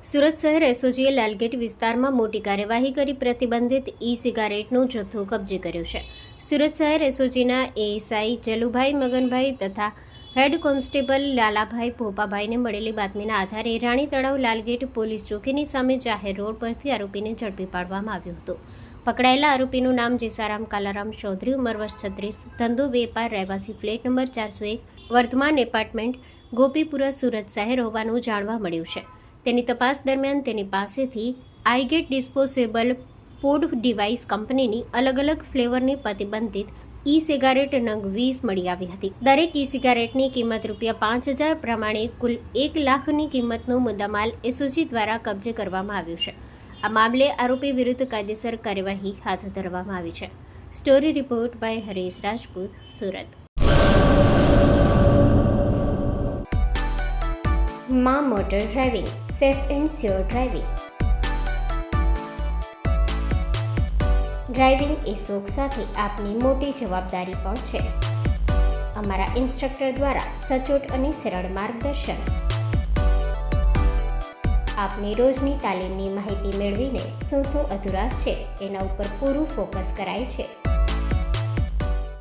સુરત શહેર એસઓજીએ લાલગેટ વિસ્તારમાં મોટી કાર્યવાહી કરી પ્રતિબંધિત સિગારેટનો જથ્થો કબજે કર્યો છે. સુરત શહેર એસઓજીના એએસઆઈ જલુભાઈ મગનભાઈ તથા હેડ કોન્સ્ટેબલ લાલાભાઈ ભોપાભાઈને મળેલી બાતમીના આધારે રાણી તળાવ લાલગેટ પોલીસ ચોકીની સામે જાહેર રોડ પરથી આરોપીને ઝડપી પાડવામાં આવ્યો હતો. પકડાયેલા આરોપીનું નામ જેસારામ કાલારામ ચૌધરી, ઉંમર વર્ષ 36, ધંધો વેપાર, રહેવાસી flat number 401, Vardhaman apartment, Gopipura, Surat શહેર હોવાનું જાણવા મળ્યું છે. તેની તપાસ દરમિયાન તેની પાસેથી આઈગેટ ડિસ્પોઝેબલ પોડ ડિવાઇસ કંપનીની અલગ અલગ ફ્લેવરની પ્રતિબંધિત સિગારેટ નંગ 20 મળી આવી હતી. દરેક સિગારેટની કિંમત ₹5,000 પ્રમાણે કુલ 1 લાખની કિંમતનો મુદ્દામાલ એસઓજી દ્વારા કબજે કરવામાં આવ્યો છે. આ મામલે આરોપી વિરુદ્ધ કાયદેસર કાર્યવાહી હાથ ધરવામાં આવી છે. Story report by Haresh Rajput, Surat. માં motor driving, safe and sure driving. Driving એ શોખ સાથે આપની મોટી જવાબદારી પણ છે. અમારા ઇન્સ્ટ્રક્ટર દ્વારા સચોટ અને સરળ માર્ગદર્શન. આપની રોજની તાલીમની માહિતી મેળવીને શું અધુરાશ છે એના ઉપર પૂરું ફોકસ કરાય છે.